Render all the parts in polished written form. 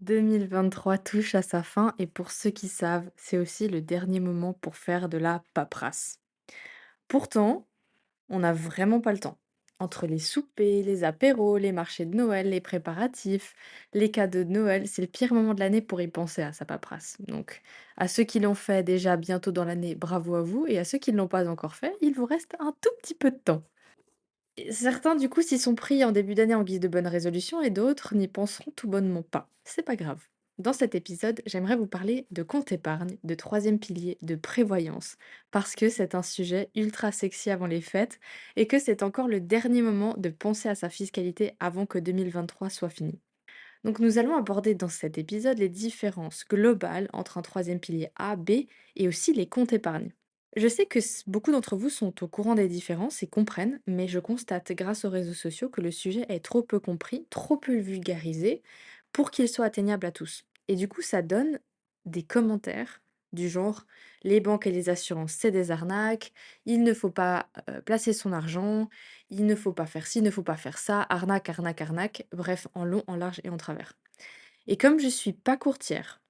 2023 touche à sa fin et pour ceux qui savent, c'est aussi le dernier moment pour faire de la paperasse. Pourtant, on n'a vraiment pas le temps. Entre les soupers, les apéros, les marchés de Noël, les préparatifs, les cadeaux de Noël, c'est le pire moment de l'année pour y penser à sa paperasse. Donc, à ceux qui l'ont fait déjà bientôt dans l'année, bravo à vous, et à ceux qui ne l'ont pas encore fait, il vous reste un tout petit peu de temps. Et certains, du coup, s'y sont pris en début d'année en guise de bonne résolution et d'autres n'y penseront tout bonnement pas. C'est pas grave. Dans cet épisode, j'aimerais vous parler de compte épargne, de troisième pilier, de prévoyance, parce que c'est un sujet ultra sexy avant les fêtes et que c'est encore le dernier moment de penser à sa fiscalité avant que 2023 soit fini. Donc nous allons aborder dans cet épisode les différences globales entre un troisième pilier A, B et aussi les comptes épargne. Je sais que beaucoup d'entre vous sont au courant des différences et comprennent, mais je constate grâce aux réseaux sociaux que le sujet est trop peu compris, trop peu vulgarisé pour qu'il soit atteignable à tous. Et du coup, ça donne des commentaires du genre les banques et les assurances, c'est des arnaques, il ne faut pas placer son argent, il ne faut pas faire ci, il ne faut pas faire ça, arnaque, arnaque, arnaque, bref, en long, en large et en travers. Et comme je suis pas courtière,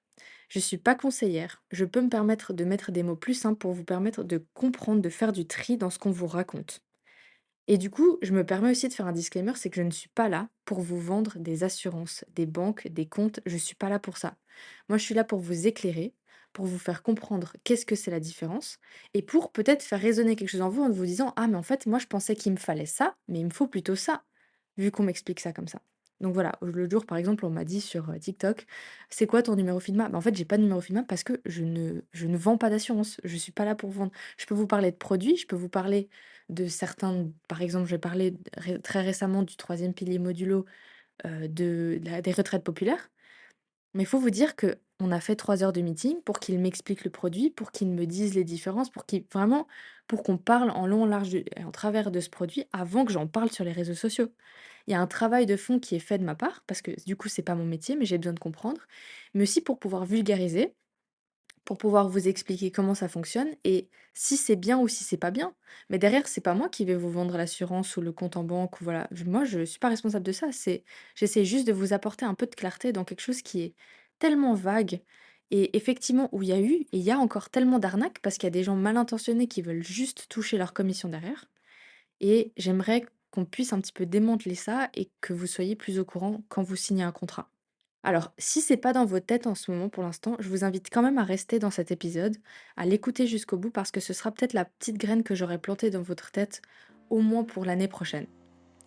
je suis pas conseillère, je peux me permettre de mettre des mots plus simples pour vous permettre de comprendre, de faire du tri dans ce qu'on vous raconte. Et du coup, je me permets aussi de faire un disclaimer, c'est que je ne suis pas là pour vous vendre des assurances, des banques, des comptes, je suis pas là pour ça. Moi, je suis là pour vous éclairer, pour vous faire comprendre qu'est-ce que c'est la différence, et pour peut-être faire résonner quelque chose en vous en vous disant: «Ah mais en fait, moi je pensais qu'il me fallait ça, mais il me faut plutôt ça, vu qu'on m'explique ça comme ça». Donc voilà, l'autre jour, par exemple, on m'a dit sur, TikTok: «C'est quoi ton numéro FINMA?» Bah, en fait, j'ai pas de numéro FINMA parce que je ne vends pas d'assurance, je suis pas là pour vendre. Je peux vous parler de produits, je peux vous parler de certains, par exemple, j'ai parlé très récemment du troisième pilier modulo, des retraites populaires. Mais il faut vous dire que on a fait 3 heures de meeting pour qu'il m'explique le produit, pour qu'il me dise les différences, pour qu'on parle en long, en large et en travers de ce produit avant que j'en parle sur les réseaux sociaux. Il y a un travail de fond qui est fait de ma part, parce que du coup, c'est pas mon métier, mais j'ai besoin de comprendre, mais aussi pour pouvoir vulgariser, pour pouvoir vous expliquer comment ça fonctionne et si c'est bien ou si c'est pas bien. Mais derrière, c'est pas moi qui vais vous vendre l'assurance ou le compte en banque ou voilà. Moi, je suis pas responsable de ça. J'essaie juste de vous apporter un peu de clarté dans quelque chose qui est tellement vague et effectivement où il y a eu et il y a encore tellement d'arnaques parce qu'il y a des gens mal intentionnés qui veulent juste toucher leur commission derrière. Et j'aimerais qu'on puisse un petit peu démanteler ça et que vous soyez plus au courant quand vous signez un contrat. Alors, si c'est pas dans votre tête en ce moment pour l'instant, je vous invite quand même à rester dans cet épisode, à l'écouter jusqu'au bout parce que ce sera peut-être la petite graine que j'aurai plantée dans votre tête, au moins pour l'année prochaine.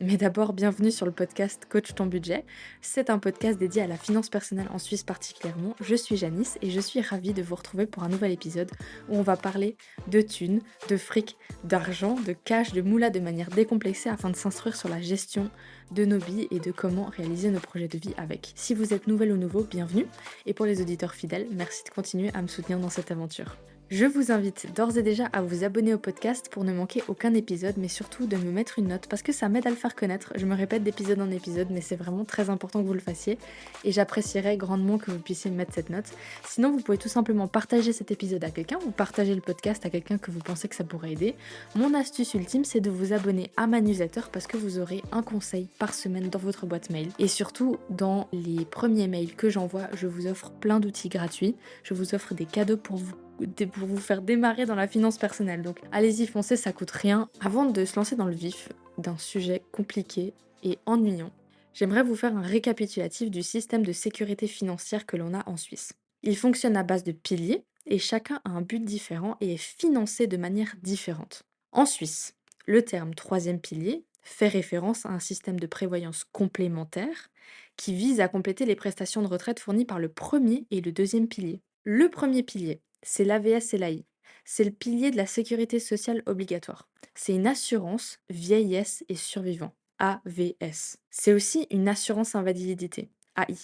Mais d'abord, bienvenue sur le podcast Coach ton budget. C'est un podcast dédié à la finance personnelle en Suisse particulièrement. Je suis Janice et je suis ravie de vous retrouver pour un nouvel épisode où on va parler de thunes, de fric, d'argent, de cash, de moula de manière décomplexée afin de s'instruire sur la gestion de nos billes et de comment réaliser nos projets de vie avec. Si vous êtes nouvelle ou nouveau, bienvenue. Et pour les auditeurs fidèles, merci de continuer à me soutenir dans cette aventure. Je vous invite d'ores et déjà à vous abonner au podcast pour ne manquer aucun épisode, mais surtout de me mettre une note parce que ça m'aide à le faire connaître. Je me répète d'épisode en épisode, mais c'est vraiment très important que vous le fassiez et j'apprécierais grandement que vous puissiez me mettre cette note. Sinon, vous pouvez tout simplement partager cet épisode à quelqu'un ou partager le podcast à quelqu'un que vous pensez que ça pourrait aider. Mon astuce ultime, c'est de vous abonner à ma newsletter parce que vous aurez un conseil par semaine dans votre boîte mail. Et surtout, dans les premiers mails que j'envoie, je vous offre plein d'outils gratuits. Je vous offre des cadeaux pour vous faire démarrer dans la finance personnelle. Donc allez-y, foncez, ça coûte rien. Avant de se lancer dans le vif d'un sujet compliqué et ennuyant, j'aimerais vous faire un récapitulatif du système de sécurité financière que l'on a en Suisse. Il fonctionne à base de piliers et chacun a un but différent et est financé de manière différente. En Suisse, le terme troisième pilier fait référence à un système de prévoyance complémentaire qui vise à compléter les prestations de retraite fournies par le premier et le deuxième pilier. Le premier pilier, c'est l'AVS et l'AI. C'est le pilier de la sécurité sociale obligatoire. C'est une assurance vieillesse et survivant. AVS. C'est aussi une assurance invalidité. AI.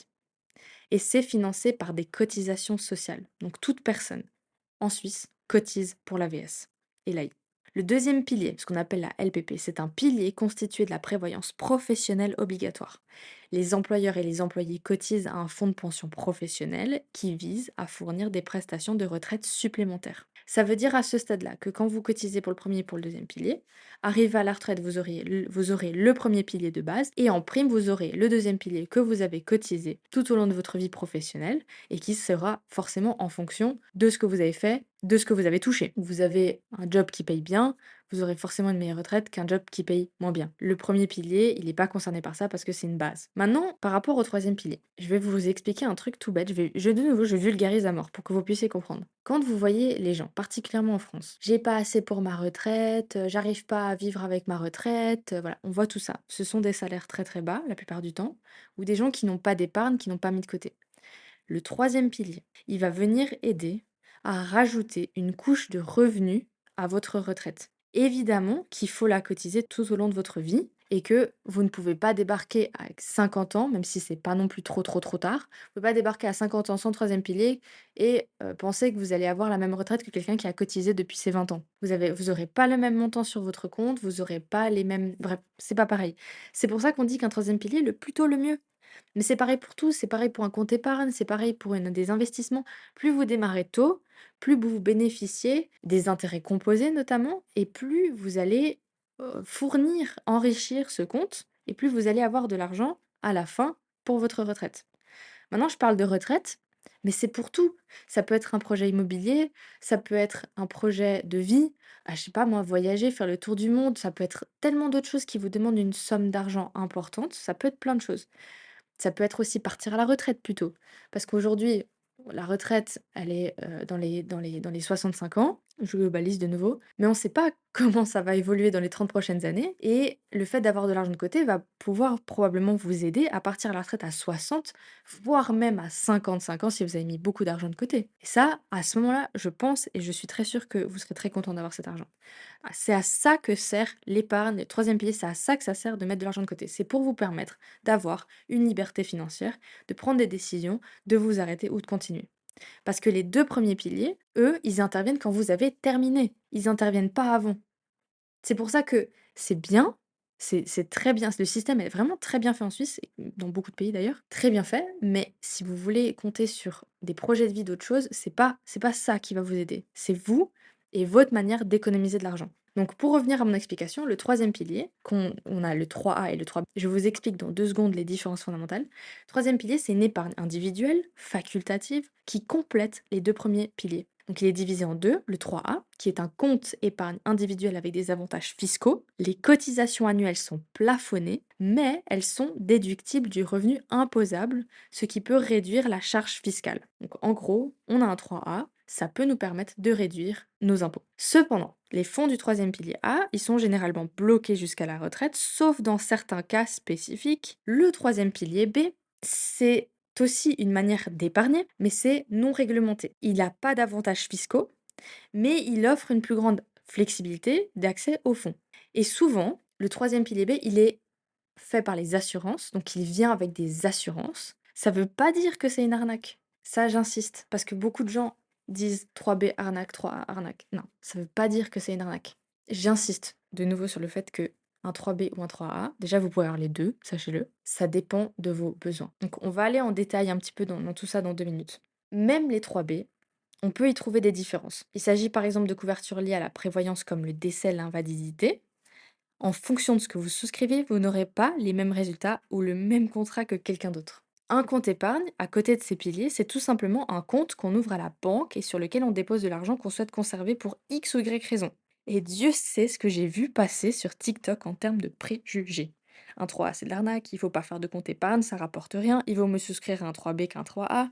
Et c'est financé par des cotisations sociales. Donc toute personne en Suisse cotise pour l'AVS et l'AI. Le deuxième pilier, ce qu'on appelle la LPP, c'est un pilier constitué de la prévoyance professionnelle obligatoire. Les employeurs et les employés cotisent à un fonds de pension professionnel qui vise à fournir des prestations de retraite supplémentaires. Ça veut dire à ce stade-là que quand vous cotisez pour le premier et pour le deuxième pilier, arrivé à la retraite, vous aurez le premier pilier de base et en prime, vous aurez le deuxième pilier que vous avez cotisé tout au long de votre vie professionnelle et qui sera forcément en fonction de ce que vous avez fait, de ce que vous avez touché. Vous avez un job qui paye bien, vous aurez forcément une meilleure retraite qu'un job qui paye moins bien. Le premier pilier, il n'est pas concerné par ça parce que c'est une base. Maintenant, par rapport au troisième pilier, je vais vous expliquer un truc tout bête. De nouveau, je vulgarise à mort pour que vous puissiez comprendre. Quand vous voyez les gens, particulièrement en France, j'ai pas assez pour ma retraite, j'arrive pas à vivre avec ma retraite, voilà, on voit tout ça. Ce sont des salaires très très bas la plupart du temps, ou des gens qui n'ont pas d'épargne, qui n'ont pas mis de côté. Le troisième pilier, il va venir aider à rajouter une couche de revenus à votre retraite. Évidemment qu'il faut la cotiser tout au long de votre vie et que vous ne pouvez pas débarquer à 50 ans, même si c'est pas non plus trop tard. Vous ne pouvez pas débarquer à 50 ans sans troisième pilier et penser que vous allez avoir la même retraite que quelqu'un qui a cotisé depuis ses 20 ans. Vous aurez pas le même montant sur votre compte, vous aurez pas les mêmes... Bref, c'est pas pareil. C'est pour ça qu'on dit qu'un troisième pilier, le plus tôt le mieux. Mais c'est pareil pour tout, c'est pareil pour un compte épargne, c'est pareil pour des investissements. Plus vous démarrez tôt, plus vous bénéficiez des intérêts composés notamment, et plus vous allez fournir, enrichir ce compte, et plus vous allez avoir de l'argent à la fin pour votre retraite. Maintenant, je parle de retraite, mais c'est pour tout. Ça peut être un projet immobilier, ça peut être un projet de vie, je sais pas moi, voyager, faire le tour du monde, ça peut être tellement d'autres choses qui vous demandent une somme d'argent importante, ça peut être plein de choses. Ça peut être aussi partir à la retraite plutôt. Parce qu'aujourd'hui, la retraite, elle est, dans les 65 ans, je globalise de nouveau, mais on ne sait pas comment ça va évoluer dans les 30 prochaines années et le fait d'avoir de l'argent de côté va pouvoir probablement vous aider à partir à la retraite à 60, voire même à 55 ans si vous avez mis beaucoup d'argent de côté. Et ça, à ce moment-là, je pense et je suis très sûre que vous serez très content d'avoir cet argent. Ah, c'est à ça que sert l'épargne, le troisième pilier, c'est à ça que ça sert de mettre de l'argent de côté. C'est pour vous permettre d'avoir une liberté financière, de prendre des décisions, de vous arrêter ou de continuer. Parce que les 2 premiers piliers, eux, ils interviennent quand vous avez terminé. Ils interviennent pas avant. C'est pour ça que c'est bien, c'est très bien. Le système est vraiment très bien fait en Suisse et dans beaucoup de pays d'ailleurs, très bien fait, mais si vous voulez compter sur des projets de vie, d'autres choses, c'est pas ça qui va vous aider. C'est vous et votre manière d'économiser de l'argent. Donc pour revenir à mon explication, le troisième pilier, on a le 3A et le 3B. Je vous explique dans 2 secondes les différences fondamentales. Troisième pilier, c'est une épargne individuelle, facultative, qui complète les 2 premiers piliers. Donc il est divisé en deux, le 3A, qui est un compte épargne individuel avec des avantages fiscaux. Les cotisations annuelles sont plafonnées, mais elles sont déductibles du revenu imposable, ce qui peut réduire la charge fiscale. Donc en gros, on a un 3A, ça peut nous permettre de réduire nos impôts. Cependant, les fonds du troisième pilier A, ils sont généralement bloqués jusqu'à la retraite, sauf dans certains cas spécifiques. Le troisième pilier B, c'est aussi une manière d'épargner, mais c'est non réglementé. Il n'a pas d'avantages fiscaux, mais il offre une plus grande flexibilité d'accès aux fonds. Et souvent, le troisième pilier B, il est fait par les assurances, donc il vient avec des assurances. Ça ne veut pas dire que c'est une arnaque. Ça, j'insiste, parce que beaucoup de gens disent 3B arnaque, 3A arnaque. Non, ça ne veut pas dire que c'est une arnaque. J'insiste de nouveau sur le fait que un 3B ou un 3A, déjà vous pouvez avoir les deux, sachez-le, ça dépend de vos besoins. Donc on va aller en détail un petit peu dans tout ça dans 2 minutes. Même les 3B, on peut y trouver des différences. Il s'agit par exemple de couvertures liées à la prévoyance comme le décès, l'invalidité. En fonction de ce que vous souscrivez, vous n'aurez pas les mêmes résultats ou le même contrat que quelqu'un d'autre. Un compte épargne, à côté de ces piliers, c'est tout simplement un compte qu'on ouvre à la banque et sur lequel on dépose de l'argent qu'on souhaite conserver pour X ou Y raison. Et Dieu sait ce que j'ai vu passer sur TikTok en termes de préjugés. Un 3A, c'est de l'arnaque, il faut pas faire de compte épargne, ça rapporte rien, il vaut mieux souscrire à un 3B qu'un 3A.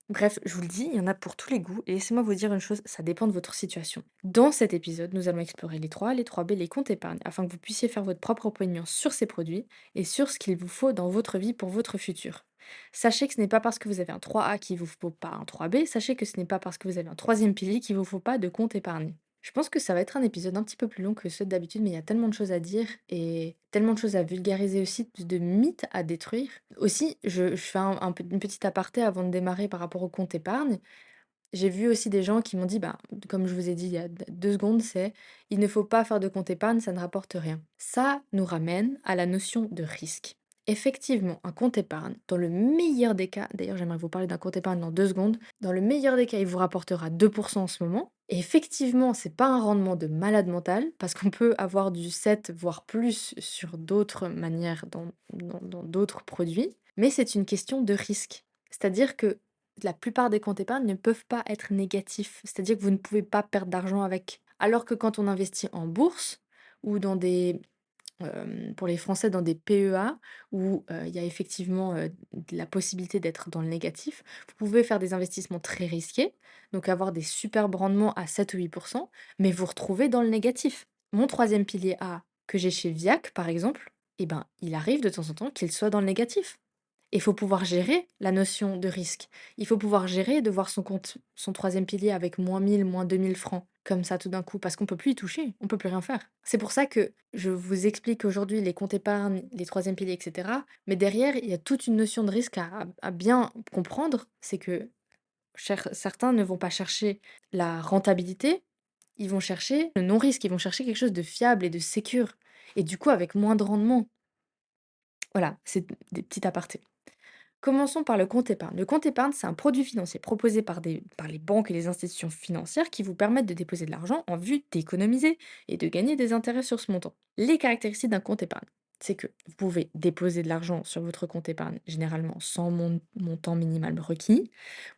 Bref, je vous le dis, il y en a pour tous les goûts, et laissez-moi vous dire une chose, ça dépend de votre situation. Dans cet épisode, nous allons explorer les 3A, les 3B, les comptes épargne, afin que vous puissiez faire votre propre opinion sur ces produits et sur ce qu'il vous faut dans votre vie pour votre futur. Sachez que ce n'est pas parce que vous avez un 3A qu'il vous faut pas un 3B, sachez que ce n'est pas parce que vous avez un troisième pilier qu'il vous faut pas de compte épargne. Je pense que ça va être un épisode un petit peu plus long que ceux d'habitude, mais il y a tellement de choses à dire et tellement de choses à vulgariser aussi, de mythes à détruire. Aussi, je fais une petite aparté avant de démarrer par rapport au compte épargne. J'ai vu aussi des gens qui m'ont dit, bah, comme je vous ai dit il y a 2 secondes, c'est il ne faut pas faire de compte épargne, ça ne rapporte rien. Ça nous ramène à la notion de risque. Effectivement, un compte épargne, dans le meilleur des cas, d'ailleurs j'aimerais vous parler d'un compte épargne dans 2 secondes, dans le meilleur des cas, il vous rapportera 2% en ce moment. Et effectivement, c'est pas un rendement de malade mental, parce qu'on peut avoir du 7 voire plus sur d'autres manières dans d'autres produits, mais c'est une question de risque. C'est-à-dire que la plupart des comptes épargne ne peuvent pas être négatifs, c'est-à-dire que vous ne pouvez pas perdre d'argent avec. Alors que quand on investit en bourse ou dans des pour les Français dans des PEA où, il y a effectivement, de la possibilité d'être dans le négatif. Vous pouvez faire des investissements très risqués, donc avoir des superbes rendements à 7 ou 8, mais vous retrouver dans le négatif. Mon troisième pilier A que j'ai chez Viac, par exemple, eh ben, il arrive de temps en temps qu'il soit dans le négatif. Il faut pouvoir gérer la notion de risque. Il faut pouvoir gérer de voir son compte, son troisième pilier avec moins 1000, moins 2000 francs, comme ça tout d'un coup, parce qu'on peut plus y toucher, on peut plus rien faire. C'est pour ça que je vous explique aujourd'hui les comptes épargne, les troisième piliers, etc. Mais derrière, il y a toute une notion de risque à bien comprendre. C'est que certains ne vont pas chercher la rentabilité, ils vont chercher le non-risque, ils vont chercher quelque chose de fiable et de sécure. Et du coup, avec moins de rendement. Voilà, c'est des petits apartés. Commençons par le compte épargne. Le compte épargne, c'est un produit financier proposé par les banques et les institutions financières qui vous permettent de déposer de l'argent en vue d'économiser et de gagner des intérêts sur ce montant. Les caractéristiques d'un compte épargne, c'est que vous pouvez déposer de l'argent sur votre compte épargne, généralement sans montant minimal requis.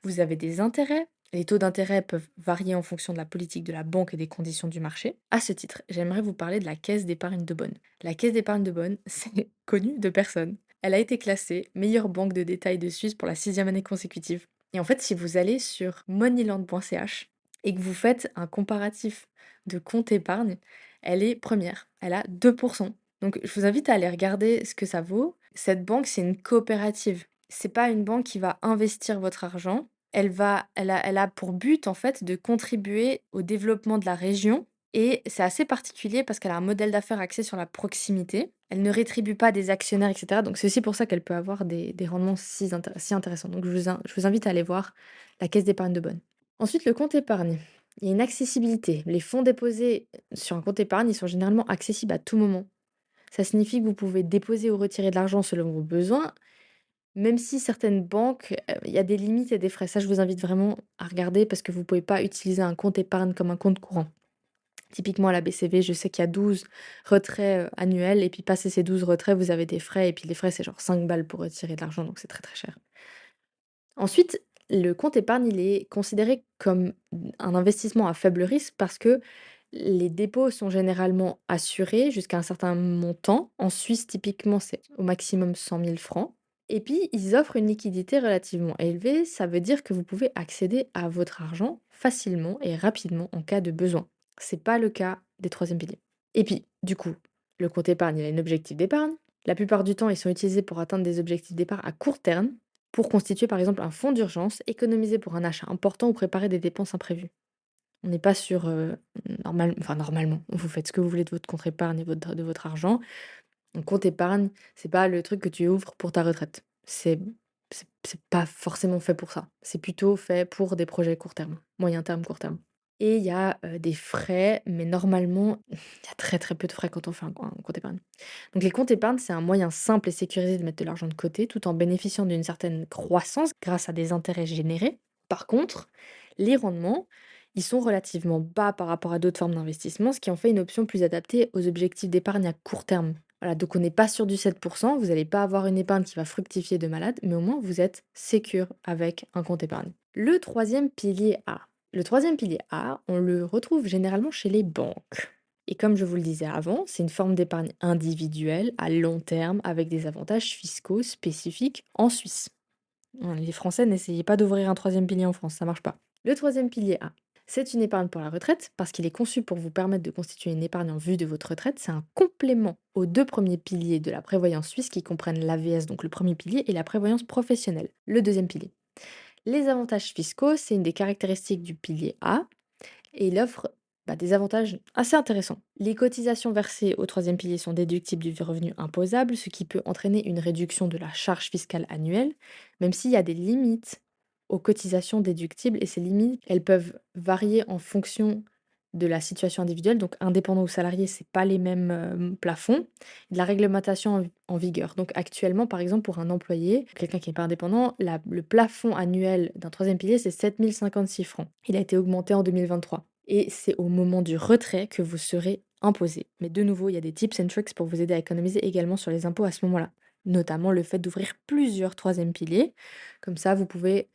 Vous avez des intérêts. Les taux d'intérêt peuvent varier en fonction de la politique de la banque et des conditions du marché. À ce titre, j'aimerais vous parler de la caisse d'épargne de Bonn. La caisse d'épargne de Bonn, c'est connu de personne. Elle a été classée meilleure banque de détail de Suisse pour la sixième année consécutive. Et en fait, si vous allez sur moneyland.ch et que vous faites un comparatif de compte épargne, elle est première. Elle a 2%. Donc, je vous invite à aller regarder ce que ça vaut. Cette banque, c'est une coopérative. C'est pas une banque qui va investir votre argent. Elle a pour but, en fait, de contribuer au développement de la région et c'est assez particulier parce qu'elle a un modèle d'affaires axé sur la proximité. Elle ne rétribue pas des actionnaires, etc. Donc c'est aussi pour ça qu'elle peut avoir des rendements si intéressants. Donc je vous invite à aller voir la caisse d'épargne de Bonne. Ensuite, le compte épargne. Il y a une accessibilité. Les fonds déposés sur un compte épargne, ils sont généralement accessibles à tout moment. Ça signifie que vous pouvez déposer ou retirer de l'argent selon vos besoins, même si certaines banques, il y a des limites et des frais. Ça, je vous invite vraiment à regarder parce que vous ne pouvez pas utiliser un compte épargne comme un compte courant. Typiquement à la BCV, je sais qu'il y a 12 retraits, annuels et puis passé ces 12 retraits, vous avez des frais et puis les frais, c'est genre 5 balles pour retirer de l'argent, donc c'est très, très cher. Ensuite, le compte épargne, il est considéré comme un investissement à faible risque parce que les dépôts sont généralement assurés jusqu'à un certain montant. En Suisse, typiquement, c'est au maximum 100 000 francs. Et puis, ils offrent une liquidité relativement élevée. Ça veut dire que vous pouvez accéder à votre argent facilement et rapidement en cas de besoin. C'est pas le cas des troisième piliers. Et puis, du coup, le compte épargne, il a un objectif d'épargne. La plupart du temps, ils sont utilisés pour atteindre des objectifs d'épargne à court terme, pour constituer par exemple un fonds d'urgence, économiser pour un achat important ou préparer des dépenses imprévues. On n'est pas sur, normalement, vous faites ce que vous voulez de votre compte épargne et de votre argent. Un compte épargne, c'est pas le truc que tu ouvres pour ta retraite. C'est pas forcément fait pour ça. C'est plutôt fait pour des projets court terme, moyen terme, court terme. Et il y a, des frais, mais normalement, il y a très, très peu de frais quand on fait un compte épargne. Donc les comptes épargne, c'est un moyen simple et sécurisé de mettre de l'argent de côté, tout en bénéficiant d'une certaine croissance grâce à des intérêts générés. Par contre, les rendements, ils sont relativement bas par rapport à d'autres formes d'investissement, ce qui en fait une option plus adaptée aux objectifs d'épargne à court terme. Voilà, donc on n'est pas sur du 7%, vous n'allez pas avoir une épargne qui va fructifier de malade, mais au moins vous êtes sécure avec un compte épargne. Le troisième pilier A. Le troisième pilier A, on le retrouve généralement chez les banques. Et comme je vous le disais avant, c'est une forme d'épargne individuelle à long terme avec des avantages fiscaux spécifiques en Suisse. Les Français, n'essayez pas d'ouvrir un troisième pilier en France, ça marche pas. Le troisième pilier A, c'est une épargne pour la retraite parce qu'il est conçu pour vous permettre de constituer une épargne en vue de votre retraite. C'est un complément aux deux premiers piliers de la prévoyance suisse qui comprennent l'AVS, donc le premier pilier, et la prévoyance professionnelle, le deuxième pilier. Les avantages fiscaux, c'est une des caractéristiques du pilier A et il offre des avantages assez intéressants. Les cotisations versées au troisième pilier sont déductibles du revenu imposable, ce qui peut entraîner une réduction de la charge fiscale annuelle, même s'il y a des limites aux cotisations déductibles et ces limites, elles peuvent varier en fonction de la situation individuelle, donc indépendant ou salarié, c'est pas les mêmes, plafonds, de la réglementation en vigueur. Donc actuellement, par exemple, pour un employé, quelqu'un qui n'est pas indépendant, le plafond annuel d'un troisième pilier, c'est 7 056 francs. Il a été augmenté en 2023 et c'est au moment du retrait que vous serez imposé. Mais de nouveau, il y a des tips and tricks pour vous aider à économiser également sur les impôts à ce moment-là, notamment le fait d'ouvrir plusieurs troisièmes piliers. Comme ça, vous pouvez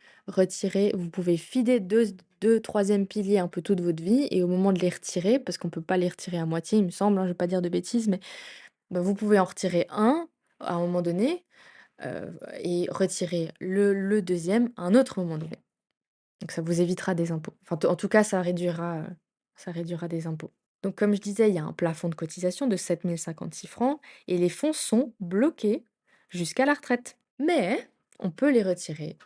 fider 2 3 piliers un peu toute votre vie et au moment de les retirer, parce qu'on peut pas les retirer à moitié, il me semble, hein, je vais pas dire de bêtises, mais bah, vous pouvez en retirer un à un moment donné, et retirer le 2e à un autre moment donné. Donc ça vous évitera des impôts. Enfin, en tout cas, ça réduira des impôts. Donc comme je disais, il y a un plafond de cotisation de 7 056 francs et les fonds sont bloqués jusqu'à la retraite. Mais on peut les retirer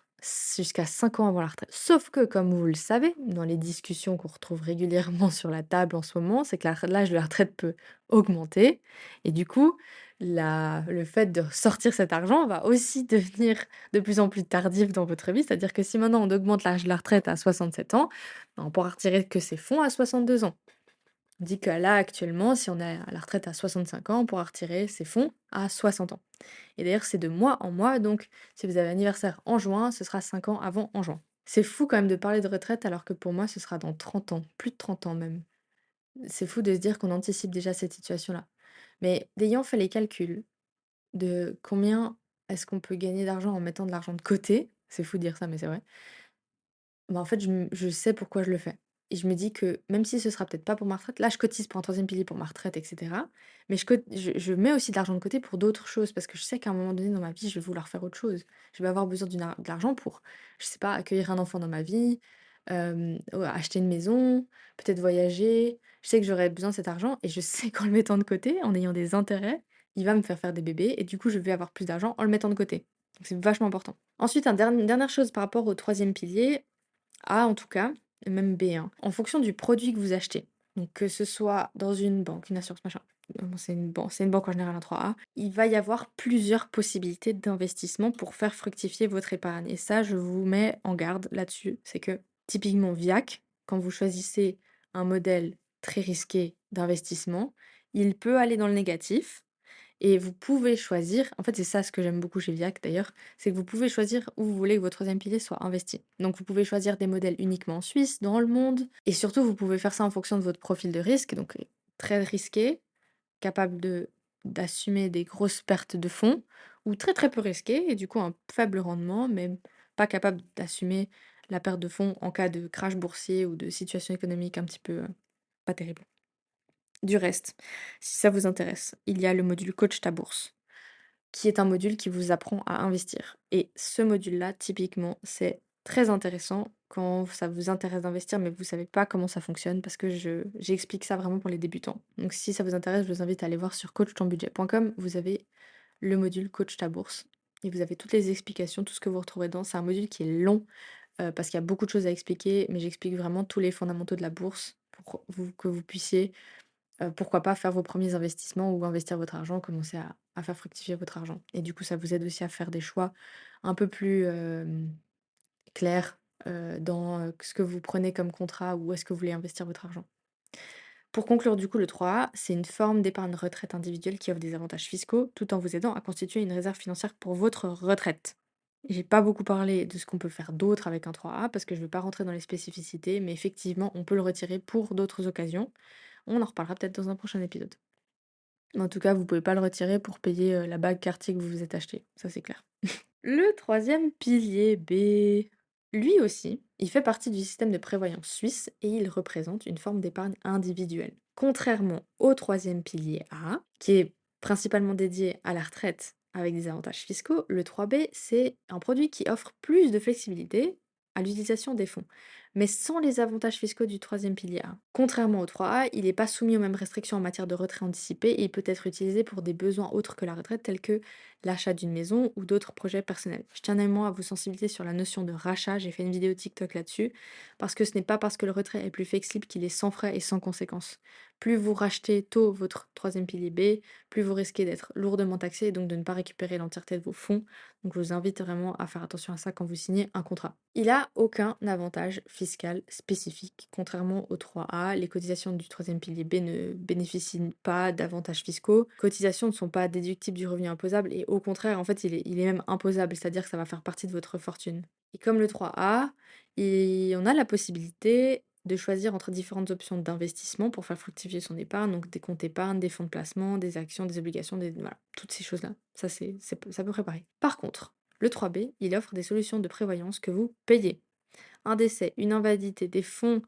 jusqu'à 5 ans avant la retraite. Sauf que, comme vous le savez, dans les discussions qu'on retrouve régulièrement sur la table en ce moment, c'est que l'âge de la retraite peut augmenter. Et du coup, le fait de sortir cet argent va aussi devenir de plus en plus tardif dans votre vie. C'est-à-dire que si maintenant on augmente l'âge de la retraite à 67 ans, ben, on pourra retirer que ses fonds à 62 ans. On dit que là, actuellement, si on est à la retraite à 65 ans, on pourra retirer ses fonds à 60 ans. Et d'ailleurs, c'est de mois en mois, donc si vous avez anniversaire en juin, ce sera 5 ans avant en juin. C'est fou quand même de parler de retraite alors que pour moi, ce sera dans 30 ans, plus de 30 ans même. C'est fou de se dire qu'on anticipe déjà cette situation-là. Mais ayant fait les calculs de combien est-ce qu'on peut gagner d'argent en mettant de l'argent de côté, c'est fou de dire ça, mais c'est vrai. Bah, en fait, je sais pourquoi je le fais et je me dis que même si ce sera peut-être pas pour ma retraite, là, je cotise pour un troisième pilier pour ma retraite et cetera, mais je mets aussi de l'argent de côté pour d'autres choses parce que je sais qu'à un moment donné dans ma vie, je vais vouloir faire autre chose. Je vais avoir besoin de l'argent pour, je sais pas, accueillir un enfant dans ma vie, acheter une maison, peut-être voyager. Je sais que j'aurai besoin de cet argent et je sais qu'en le mettant de côté, en ayant des intérêts, il va me faire des bébés et du coup, je vais avoir plus d'argent en le mettant de côté. Donc c'est vachement important. Ensuite, une dernière chose par rapport au troisième pilier, a en tout cas, et même B, hein, en fonction du produit que vous achetez. Donc que ce soit dans une banque, une assurance, machin, bon, c'est une banque en général un 3A, il va y avoir plusieurs possibilités d'investissement pour faire fructifier votre épargne. Et ça, je vous mets en garde là-dessus. C'est que typiquement VIAC, quand vous choisissez un modèle très risqué d'investissement, il peut aller dans le négatif et vous pouvez choisir, en fait, c'est ça ce que j'aime beaucoup chez Viac d'ailleurs, c'est que vous pouvez choisir où vous voulez que votre troisième pilier soit investi. Donc vous pouvez choisir des modèles uniquement en Suisse, dans le monde, et surtout vous pouvez faire ça en fonction de votre profil de risque, donc très risqué, capable d'assumer des grosses pertes de fonds, ou très très peu risqué, et du coup un faible rendement, mais pas capable d'assumer la perte de fonds en cas de crash boursier ou de situation économique un petit peu pas terrible. Du reste, si ça vous intéresse, il y a le module Coach ta bourse qui est un module qui vous apprend à investir. Et ce module-là, typiquement, c'est très intéressant quand ça vous intéresse d'investir, mais vous savez pas comment ça fonctionne, parce que j'explique ça vraiment pour les débutants. Donc si ça vous intéresse, je vous invite à aller voir sur coachtonbudget.com. Vous avez le module Coach ta bourse. Et vous avez toutes les explications, tout ce que vous retrouverez dedans. C'est un module qui est long, parce qu'il y a beaucoup de choses à expliquer, mais j'explique vraiment tous les fondamentaux de la bourse pour que vous puissiez pourquoi pas faire vos premiers investissements ou investir votre argent, commencer à faire fructifier votre argent. Et du coup, ça vous aide aussi à faire des choix un peu plus, clairs, dans, ce que vous prenez comme contrat, où est-ce que vous voulez investir votre argent. Pour conclure, du coup, le 3A, c'est une forme d'épargne retraite individuelle qui offre des avantages fiscaux, tout en vous aidant à constituer une réserve financière pour votre retraite. J'ai pas beaucoup parlé de ce qu'on peut faire d'autre avec un 3A parce que je ne vais pas rentrer dans les spécificités, mais effectivement, on peut le retirer pour d'autres occasions. On en reparlera peut-être dans un prochain épisode. Mais en tout cas, vous pouvez pas le retirer pour payer, la bague Cartier que vous vous êtes acheté, ça c'est clair. Le troisième pilier B, lui aussi, il fait partie du système de prévoyance suisse et il représente une forme d'épargne individuelle. Contrairement au troisième pilier A, qui est principalement dédié à la retraite avec des avantages fiscaux, le 3B, c'est un produit qui offre plus de flexibilité à l'utilisation des fonds, mais sans les avantages fiscaux du troisième pilier A. Contrairement au 3A, il n'est pas soumis aux mêmes restrictions en matière de retrait anticipé et il peut être utilisé pour des besoins autres que la retraite, tels que l'achat d'une maison ou d'autres projets personnels. Je tiens également à vous sensibiliser sur la notion de rachat, j'ai fait une vidéo TikTok là-dessus, parce que ce n'est pas parce que le retrait est plus flexible qu'il est sans frais et sans conséquences. Plus vous rachetez tôt votre troisième pilier B, plus vous risquez d'être lourdement taxé et donc de ne pas récupérer l'entièreté de vos fonds. Donc je vous invite vraiment à faire attention à ça quand vous signez un contrat. Il a aucun avantage fiscal spécifique. Contrairement au 3A, les cotisations du troisième pilier B ne bénéficient pas d'avantages fiscaux. Les cotisations ne sont pas déductibles du revenu imposable et au contraire, en fait, il est même imposable, c'est-à-dire que ça va faire partie de votre fortune. Et comme le 3A, on a la possibilité de choisir entre différentes options d'investissement pour faire fructifier son épargne, donc des comptes épargne, des fonds de placement, des actions, des obligations, voilà, toutes ces choses-là. Ça, c'est à peu près pareil. Par contre, le 3B, il offre des solutions de prévoyance que vous payez. Un décès, une invalidité, des fonds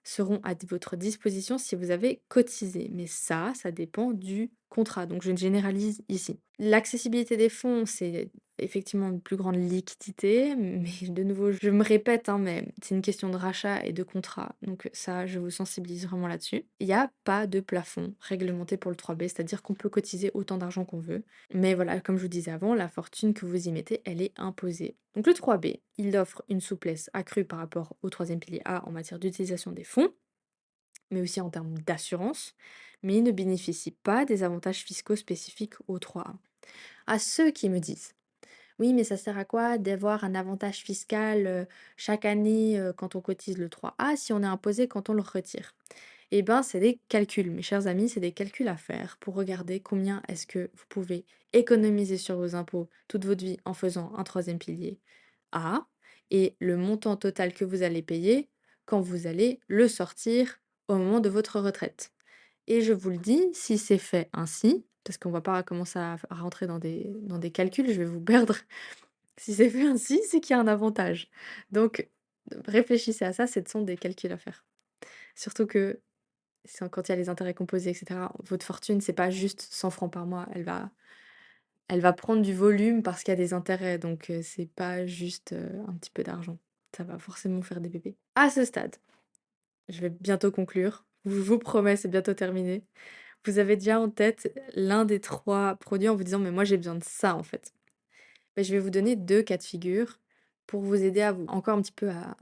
seront à votre disposition si vous avez cotisé. Mais ça dépend du contrat. Donc, je généralise ici. L'accessibilité des fonds, c'est effectivement une plus grande liquidité. Mais de nouveau, je me répète, hein, mais c'est une question de rachat et de contrat. Donc, ça, je vous sensibilise vraiment là-dessus. Il n'y a pas de plafond réglementé pour le 3B, c'est-à-dire qu'on peut cotiser autant d'argent qu'on veut. Mais voilà, comme je vous disais avant, la fortune que vous y mettez, elle est imposée. Donc le 3B, il offre une souplesse accrue par rapport au troisième pilier A en matière d'utilisation des fonds, mais aussi en termes d'assurance, mais il ne bénéficie pas des avantages fiscaux spécifiques au 3A. À ceux qui me disent, oui, mais ça sert à quoi d'avoir un avantage fiscal chaque année quand on cotise le 3A si on est imposé quand on le retire? Eh ben, c'est des calculs, mes chers amis, c'est des calculs à faire pour regarder combien est-ce que vous pouvez économiser sur vos impôts toute votre vie en faisant un troisième pilier A et le montant total que vous allez payer quand vous allez le sortir au moment de votre retraite. Et je vous le dis, si c'est fait ainsi, parce qu'on va pas commencer à rentrer dans des calculs, je vais vous perdre. Si c'est fait ainsi, c'est qu'il y a un avantage. Donc, réfléchissez à ça, ce sont des calculs à faire. Surtout que quand il y a les intérêts composés, et cetera, votre fortune, c'est pas juste 100 francs par mois, elle va prendre du volume parce qu'il y a des intérêts, donc c'est pas juste, un petit peu d'argent. Ça va forcément faire des bébés. À ce stade, je vais bientôt conclure. Je vous promets, c'est bientôt terminé. Vous avez déjà en tête l'un des 3 produits en vous disant: «Mais moi j'ai besoin de ça en fait». Beh, je vais vous donner 2 cas de figure pour vous aider à vous encore un petit peu à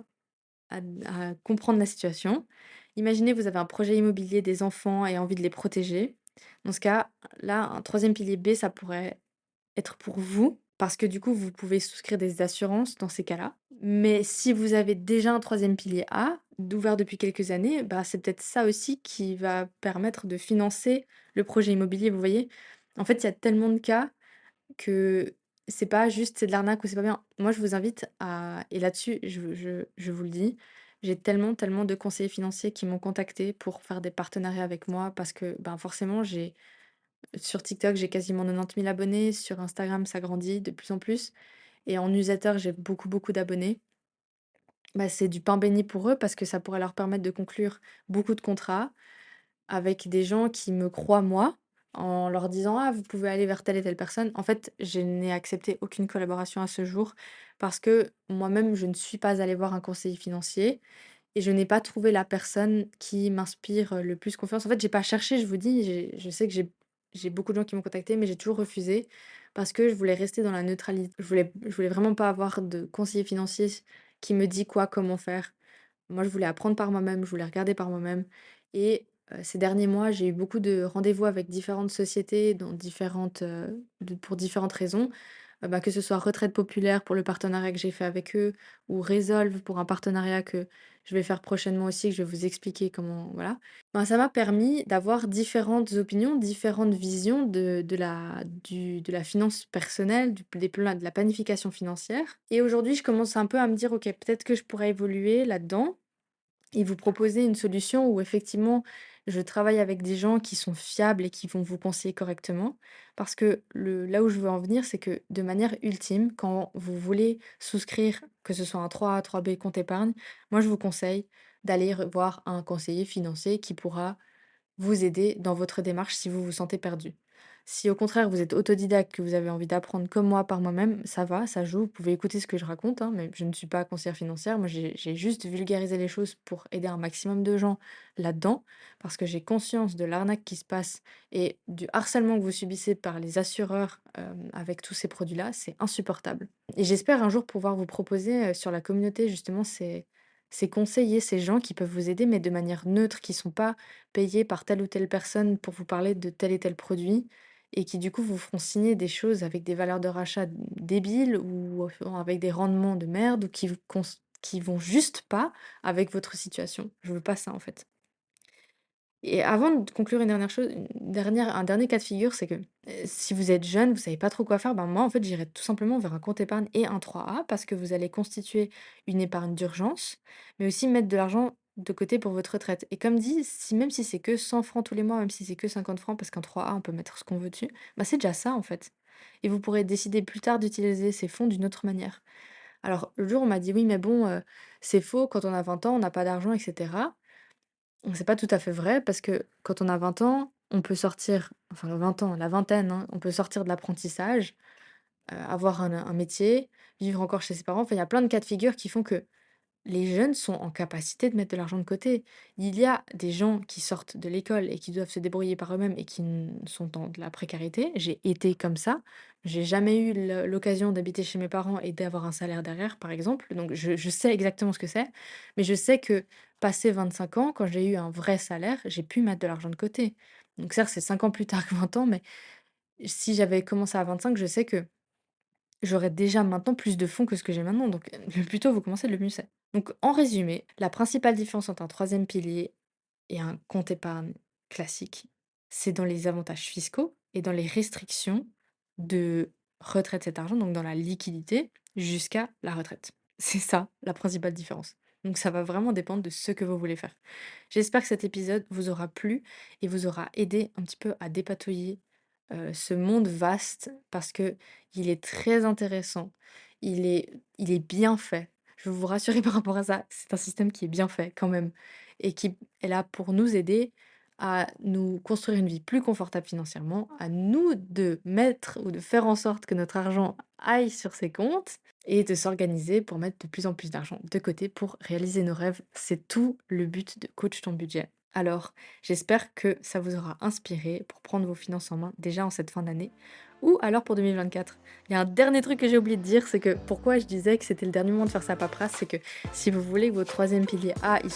comprendre la situation. Imaginez, vous avez un projet immobilier, des enfants et envie de les protéger. Dans ce cas, là, un troisième pilier B, ça pourrait être pour vous, parce que du coup, vous pouvez souscrire des assurances dans ces cas-là. Mais si vous avez déjà un troisième pilier A, d'ouvert depuis quelques années, bah, c'est peut-être ça aussi qui va permettre de financer le projet immobilier, vous voyez? En fait, il y a tellement de cas que c'est pas juste c'est de l'arnaque ou c'est pas bien. Moi, je vous invite à et là-dessus, je vous le dis, j'ai tellement, tellement de conseillers financiers qui m'ont contacté pour faire des partenariats avec moi parce que, ben, forcément, j'ai sur TikTok, j'ai quasiment 90 000 abonnés, sur Instagram, ça grandit de plus en plus et en newsletter, j'ai beaucoup, beaucoup d'abonnés. Bah, c'est du pain béni pour eux parce que ça pourrait leur permettre de conclure beaucoup de contrats avec des gens qui me croient moi, en leur disant: «Ah, vous pouvez aller vers telle et telle personne». En fait, je n'ai accepté aucune collaboration à ce jour parce que moi-même, je ne suis pas allée voir un conseiller financier et je n'ai pas trouvé la personne qui m'inspire, le plus confiance. En fait, j'ai pas cherché, je vous dis, je sais que j'ai beaucoup de gens qui m'ont contactée, mais j'ai toujours refusé parce que je voulais rester dans la neutralité. Je voulais vraiment pas avoir de conseiller financier qui me dit quoi, comment faire. Moi, je voulais apprendre par moi-même, je voulais regarder par moi-même et ces derniers mois, j'ai eu beaucoup de rendez-vous avec différentes sociétés dans différentes, pour différentes raisons. Bah, que ce soit Retraite Populaire pour le partenariat que j'ai fait avec eux ou Resolve pour un partenariat que je vais faire prochainement aussi, que je vais vous expliquer comment voilà. Ben, ça m'a permis d'avoir différentes opinions, différentes visions de la finance personnelle, de la planification financière et aujourd'hui, je commence un peu à me dire: «OK, peut-être que je pourrais évoluer là-dedans» et vous proposer une solution où effectivement je travaille avec des gens qui sont fiables et qui vont vous conseiller correctement. Parce que là où je veux en venir, c'est que de manière ultime, quand vous voulez souscrire, que ce soit un 3A, 3B compte épargne, moi je vous conseille d'aller voir un conseiller financier qui pourra vous aider dans votre démarche si vous vous sentez perdu. Si au contraire vous êtes autodidacte, que vous avez envie d'apprendre comme moi par moi-même, ça va, ça joue, vous pouvez écouter ce que je raconte, hein, mais je ne suis pas conseillère financière, moi j'ai juste vulgarisé les choses pour aider un maximum de gens là-dedans, parce que j'ai conscience de l'arnaque qui se passe et du harcèlement que vous subissez par les assureurs avec tous ces produits-là, c'est insupportable. Et j'espère un jour pouvoir vous proposer sur la communauté justement ces conseillers, ces gens qui peuvent vous aider, mais de manière neutre, qui sont pas payés par telle ou telle personne pour vous parler de tel et tel produit et qui du coup vous feront signer des choses avec des valeurs de rachat débiles ou avec des rendements de merde ou qui vont juste pas avec votre situation. Je veux pas ça, en fait. Et avant de conclure un dernier cas de figure, c'est que si vous êtes jeune, vous savez pas trop quoi faire, ben moi en fait j'irais tout simplement vers un compte épargne et un 3A parce que vous allez constituer une épargne d'urgence, mais aussi mettre de l'argent de côté pour votre retraite. Et comme dit, si, même si c'est que 100 francs tous les mois, même si c'est que 50 francs, parce qu'un 3A on peut mettre ce qu'on veut dessus, bah c'est déjà ça en fait. Et vous pourrez décider plus tard d'utiliser ces fonds d'une autre manière. Alors, le jour, on m'a dit: «Oui, mais bon, c'est faux, quand on a 20 ans, on n'a pas d'argent» et cetera. C'est pas tout à fait vrai parce que quand on a 20 ans, on peut sortir enfin 20 ans, la vingtaine, hein, on peut sortir de l'apprentissage, avoir un métier, vivre encore chez ses parents. Enfin, il y a plein de cas de figure qui font que les jeunes sont en capacité de mettre de l'argent de côté. Il y a des gens qui sortent de l'école et qui doivent se débrouiller par eux-mêmes et qui sont dans de la précarité. J'ai été comme ça. J'ai jamais eu l'occasion d'habiter chez mes parents et d'avoir un salaire derrière, par exemple. Donc je sais exactement ce que c'est. Mais je sais que passé 25 ans, quand j'ai eu un vrai salaire, j'ai pu mettre de l'argent de côté. Donc certes, c'est 5 ans plus tard que 20 ans, mais si j'avais commencé à 25, je sais que j'aurais déjà maintenant plus de fonds que ce que j'ai maintenant, donc le plus tôt vous commencez, le mieux c'est. Donc en résumé, la principale différence entre un troisième pilier et un compte épargne classique, c'est dans les avantages fiscaux et dans les restrictions de retrait de cet argent, donc dans la liquidité jusqu'à la retraite. C'est ça la principale différence. Donc ça va vraiment dépendre de ce que vous voulez faire. J'espère que cet épisode vous aura plu et vous aura aidé un petit peu à dépatouiller ce monde vaste parce que il est très intéressant. Il est bien fait. Je veux vous rassurer par rapport à ça. C'est un système qui est bien fait quand même et qui est là pour nous aider à nous construire une vie plus confortable financièrement, à nous de mettre ou de faire en sorte que notre argent aille sur ces comptes et de s'organiser pour mettre de plus en plus d'argent de côté pour réaliser nos rêves. C'est tout le but de Coach ton budget. Alors, j'espère que ça vous aura inspiré pour prendre vos finances en main déjà en cette fin d'année ou alors pour 2024. Il y a un dernier truc que j'ai oublié de dire, c'est que pourquoi je disais que c'était le dernier moment de faire sa paperasse, c'est que si vous voulez que votre troisième pilier A, il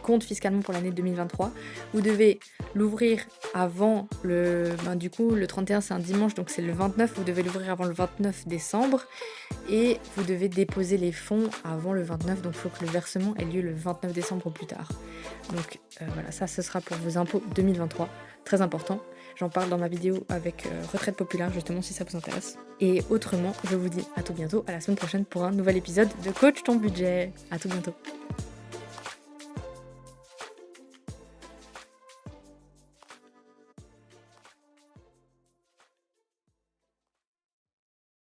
compte fiscalement pour l'année 2023, vous devez l'ouvrir avant du coup, le 31 c'est un dimanche, donc c'est le 29, vous devez l'ouvrir avant le 29 décembre et vous devez déposer les fonds avant le 29, donc il faut que le versement ait lieu le 29 décembre au plus tard. Donc voilà, ça ce sera pour vos impôts 2023, très important. J'en parle dans ma vidéo avec Retraite Populaire, justement, si ça vous intéresse. Et autrement, je vous dis à tout bientôt, à la semaine prochaine pour un nouvel épisode de Coach ton budget. À tout bientôt.